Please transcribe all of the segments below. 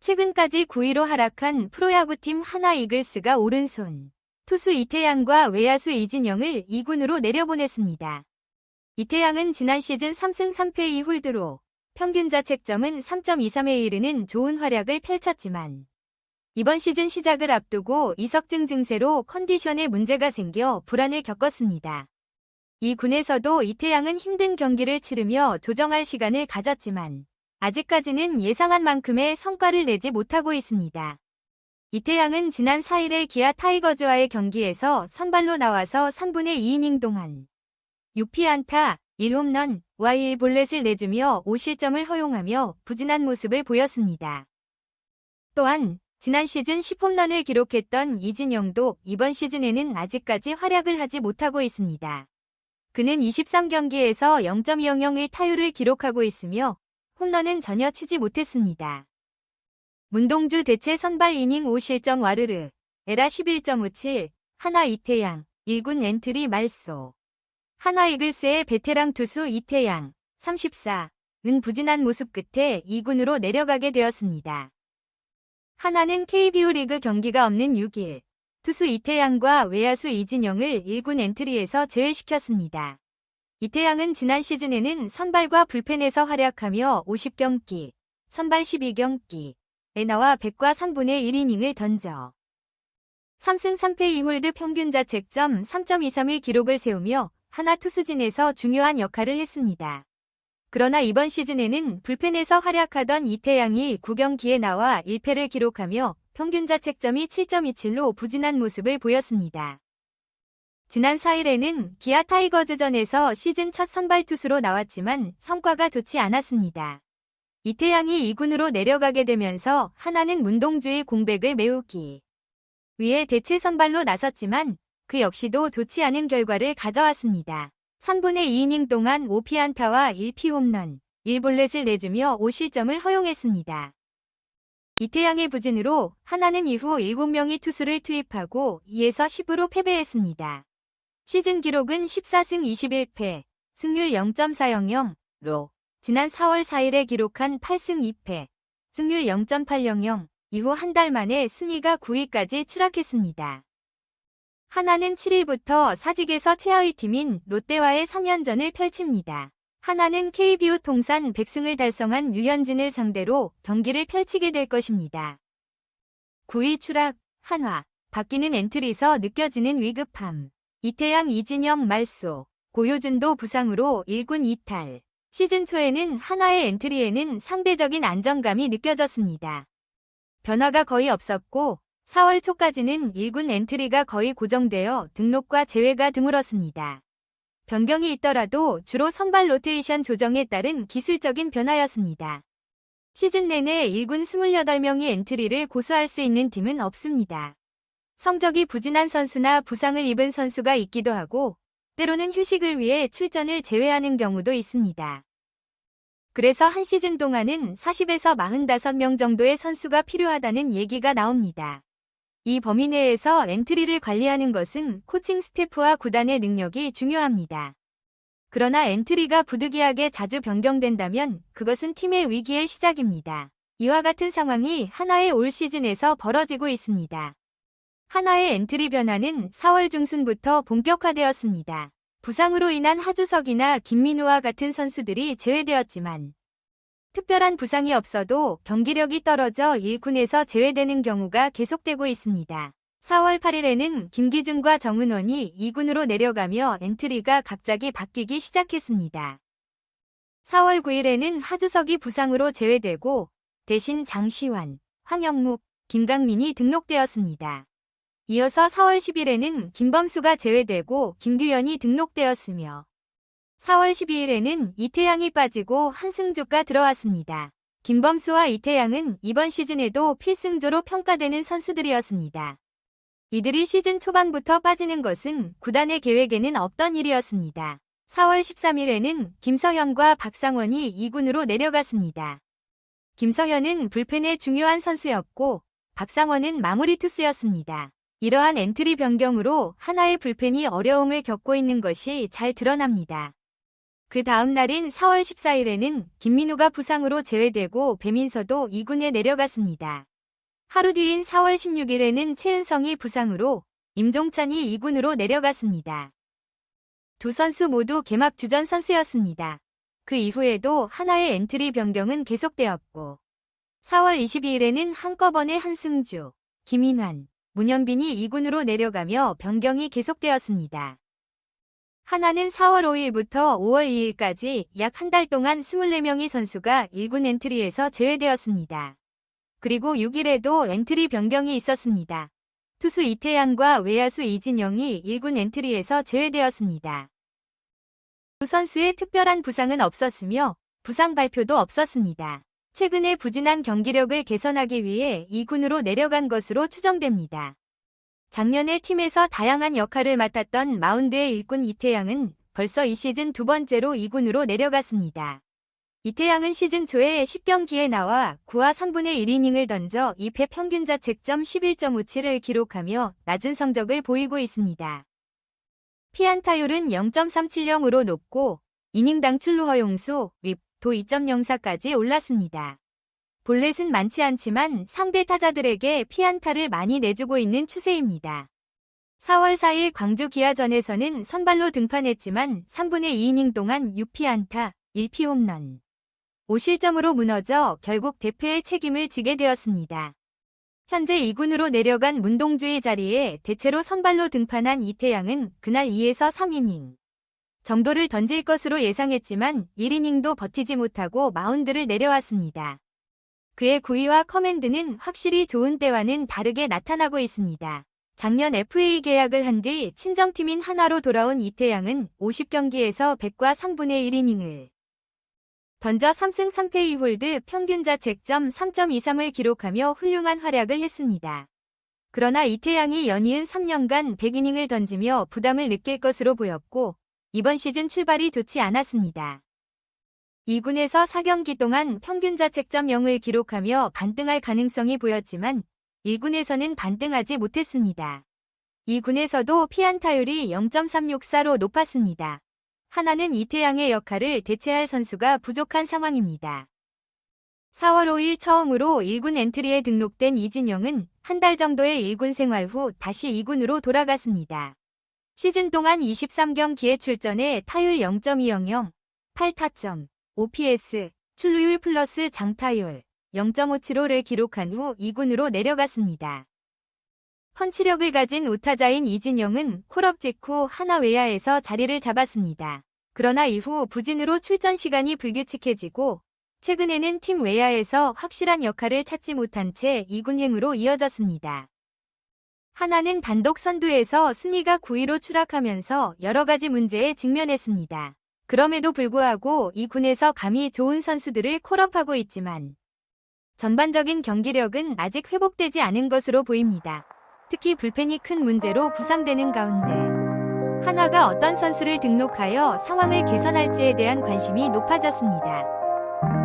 최근까지 9위로 하락한 프로야구팀 하나 이글스가 오른손 투수 이태양과 외야수 이진영을 2군으로 내려보냈습니다. 이태양은 지난 시즌 3승 3패 2홀드로 평균 자책점은 3.23에 이르는 좋은 활약을 펼쳤지만 이번 시즌 시작을 앞두고 이석증 증세로 컨디션에 문제가 생겨 불안을 겪었습니다. 이 군에서도 이태양은 힘든 경기를 치르며 조정할 시간을 가졌지만 아직까지는 예상한 만큼의 성과를 내지 못하고 있습니다. 이태양은 지난 4일의 기아 타이거즈와의 경기에서 선발로 나와서 3분의 2이닝 동안 6피안타, 1홈런, 1볼넷을 내주며 5실점을 허용하며 부진한 모습을 보였습니다. 또한 지난 시즌 10홈런을 기록했던 이진영도 이번 시즌에는 아직까지 활약을 하지 못하고 있습니다. 그는 23경기에서 0.00의 타율을 기록하고 있으며 홈런은 전혀 치지 못했습니다. 문동주 대체 선발 이닝 5실점 와르르, 에라 11.57, 하나 이태양, 1군 엔트리 말소. 하나 이글스의 베테랑 투수 이태양, 34은 부진한 모습 끝에 2군으로 내려가게 되었습니다. 하나는 KBO 리그 경기가 없는 6일, 투수 이태양과 외야수 이진영을 1군 엔트리에서 제외시켰습니다. 이태양은 지난 시즌에는 선발과 불펜에서 활약하며 50경기, 선발 12경기에 나와 100과 3분의 1이닝을 던져 3승 3패 2홀드 평균 자책점 3.23의 기록을 세우며 하나 투수진에서 중요한 역할을 했습니다. 그러나 이번 시즌에는 불펜에서 활약하던 이태양이 9경기에 나와 1패를 기록하며 평균 자책점이 7.27로 부진한 모습을 보였습니다. 지난 4일에는 기아 타이거즈전에서 시즌 첫 선발 투수로 나왔지만 성과가 좋지 않았습니다. 이태양이 2군으로 내려가게 되면서 하나는 문동주의 공백을 메우기 위해 대체 선발로 나섰지만 그 역시도 좋지 않은 결과를 가져왔습니다. 3분의 2이닝 동안 5피안타와 1피홈런, 1볼넷을 내주며 5실점을 허용했습니다. 이태양의 부진으로 하나는 이후 7명의 투수를 투입하고 2에서 10으로 패배했습니다. 시즌 기록은 14승 21패, 승률 0.400로 지난 4월 4일에 기록한 8승 2패, 승률 0.800 이후 한 달 만에 순위가 9위까지 추락했습니다. 하나는 7일부터 사직에서 최하위 팀인 롯데와의 3연전을 펼칩니다. 하나는 KBO 통산 100승을 달성한 류현진을 상대로 경기를 펼치게 될 것입니다. 9위 추락, 한화, 바뀌는 엔트리서 느껴지는 위급함. 이태양 이진영 말소, 고효준도 부상으로 1군 이탈. 시즌 초에는 한화의 엔트리에는 상대적인 안정감이 느껴졌습니다. 변화가 거의 없었고 4월 초까지는 1군 엔트리가 거의 고정되어 등록과 제외가 드물었습니다. 변경이 있더라도 주로 선발 로테이션 조정에 따른 기술적인 변화였습니다. 시즌 내내 1군 28명이 엔트리를 고수할 수 있는 팀은 없습니다. 성적이 부진한 선수나 부상을 입은 선수가 있기도 하고 때로는 휴식을 위해 출전을 제외하는 경우도 있습니다. 그래서 한 시즌 동안은 40에서 45명 정도의 선수가 필요하다는 얘기가 나옵니다. 이 범위 내에서 엔트리를 관리하는 것은 코칭 스태프와 구단의 능력이 중요합니다. 그러나 엔트리가 부득이하게 자주 변경된다면 그것은 팀의 위기의 시작입니다. 이와 같은 상황이 하나의 올 시즌에서 벌어지고 있습니다. 하나의 엔트리 변화는 4월 중순부터 본격화되었습니다. 부상으로 인한 하주석이나 김민우와 같은 선수들이 제외되었지만 특별한 부상이 없어도 경기력이 떨어져 1군에서 제외되는 경우가 계속되고 있습니다. 4월 8일에는 김기준과 정은원이 2군으로 내려가며 엔트리가 갑자기 바뀌기 시작했습니다. 4월 9일에는 하주석이 부상으로 제외되고 대신 장시환, 황영묵, 김강민이 등록되었습니다. 이어서 4월 10일에는 김범수가 제외되고 김규현이 등록되었으며 4월 12일에는 이태양이 빠지고 한승주가 들어왔습니다. 김범수와 이태양은 이번 시즌에도 필승조로 평가되는 선수들이었습니다. 이들이 시즌 초반부터 빠지는 것은 구단의 계획에는 없던 일이었습니다. 4월 13일에는 김서현과 박상원이 2군으로 내려갔습니다. 김서현은 불펜의 중요한 선수였고 박상원은 마무리 투수였습니다. 이러한 엔트리 변경으로 하나의 불펜이 어려움을 겪고 있는 것이 잘 드러납니다. 그 다음 날인 4월 14일에는 김민우가 부상으로 제외되고 배민서도 2군에 내려갔습니다. 하루 뒤인 4월 16일에는 최은성이 부상으로, 임종찬이 2군으로 내려갔습니다. 두 선수 모두 개막 주전 선수였습니다. 그 이후에도 하나의 엔트리 변경은 계속되었고 4월 22일에는 한꺼번에 한승주, 김인환, 문현빈이 2군으로 내려가며 변경이 계속되었습니다. 하나는 4월 5일부터 5월 2일까지 약 한 달 동안 24명의 선수가 1군 엔트리에서 제외되었습니다. 그리고 6일에도 엔트리 변경이 있었습니다. 투수 이태양과 외야수 이진영이 1군 엔트리에서 제외되었습니다. 두 선수의 특별한 부상은 없었으며 부상 발표도 없었습니다. 최근에 부진한 경기력을 개선하기 위해 2군으로 내려간 것으로 추정됩니다. 작년에 팀에서 다양한 역할을 맡았던 마운드의 일꾼 이태양은 벌써 이 시즌 두 번째로 2군으로 내려갔습니다. 이태양은 시즌 초에 10경기에 나와 9와 3분의 1이닝을 던져 2패 평균 자책점 11.57을 기록하며 낮은 성적을 보이고 있습니다. 피안타율은 0.370으로 높고 이닝당 출루 허용수, 윕, 도 2.04까지 올랐습니다. 볼넷은 많지 않지만 상대 타자들에게 피안타를 많이 내주고 있는 추세입니다. 4월 4일 광주 기아전에서는 선발로 등판했지만 3분의 2이닝 동안 6피안타, 1피홈런, 5실점으로 무너져 결국 대패의 책임을 지게 되었습니다. 현재 2군으로 내려간 문동주의 자리에 대체로 선발로 등판한 이태양은 그날 2에서 3이닝 정도를 던질 것으로 예상했지만 1이닝도 버티지 못하고 마운드를 내려왔습니다. 그의 구위와 커맨드는 확실히 좋은 때와는 다르게 나타나고 있습니다. 작년 FA 계약을 한 뒤 친정팀인 하나로 돌아온 이태양은 50경기에서 100과 3분의 1이닝을 던져 3승 3패 2홀드 평균 자책점 3.23을 기록하며 훌륭한 활약을 했습니다. 그러나 이태양이 연이은 3년간 100이닝을 던지며 부담을 느낄 것으로 보였고 이번 시즌 출발이 좋지 않았습니다. 2군에서 4경기 동안 평균 자책점 0을 기록하며 반등할 가능성이 보였지만 1군에서는 반등하지 못했습니다. 2군에서도 피안타율이 0.364로 높았습니다. 하나는 이태양의 역할을 대체할 선수가 부족한 상황입니다. 4월 5일 처음으로 1군 엔트리에 등록된 이진영은 한 달 정도의 1군 생활 후 다시 2군으로 돌아갔습니다. 시즌 동안 23경기에 출전해 타율 0.200, 8타점, OPS, 출루율 플러스 장타율 0.575를 기록한 후 2군으로 내려갔습니다. 펀치력을 가진 우타자인 이진영은 콜업 직후 하나 외야에서 자리를 잡았습니다. 그러나 이후 부진으로 출전 시간이 불규칙해지고 최근에는 팀 외야에서 확실한 역할을 찾지 못한 채 2군행으로 이어졌습니다. 하나는 단독 선두에서 순위가 9위로 추락하면서 여러 가지 문제에 직면했습니다. 그럼에도 불구하고 2군에서 감이 좋은 선수들을 콜업하고 있지만 전반적인 경기력은 아직 회복되지 않은 것으로 보입니다. 특히 불펜이 큰 문제로 부상되는 가운데 하나가 어떤 선수를 등록하여 상황을 개선할지에 대한 관심이 높아졌습니다.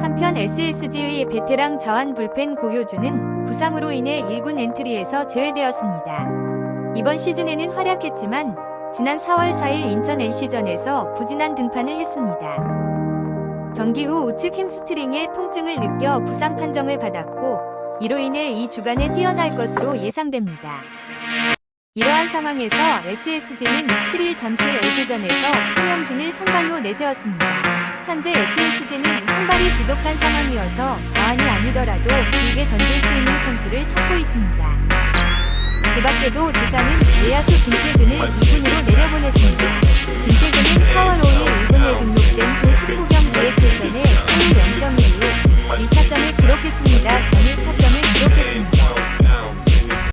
한편 SSG의 베테랑 저한 불펜 고효준은 부상으로 인해 1군 엔트리에서 제외되었습니다. 이번 시즌에는 활약했지만 지난 4월 4일 인천 NC전에서 부진한 등판을 했습니다. 경기 후 우측 햄스트링에 통증을 느껴 부상 판정을 받았고 이로 인해 이 주간에 뛰어날 것으로 예상됩니다. 이러한 상황에서 SSG는 7일 잠실 LG전에서 송영진을 선발로 내세웠습니다. 현재 SSG는 선발이 부족한 상황이어서 저한이 아니더라도 길게 던질 수 있는 선수를 찾고 있습니다. 그 밖에도 두산은 외야수 김태근을 2군으로 내려보냈습니다. 김태근은 4월 5일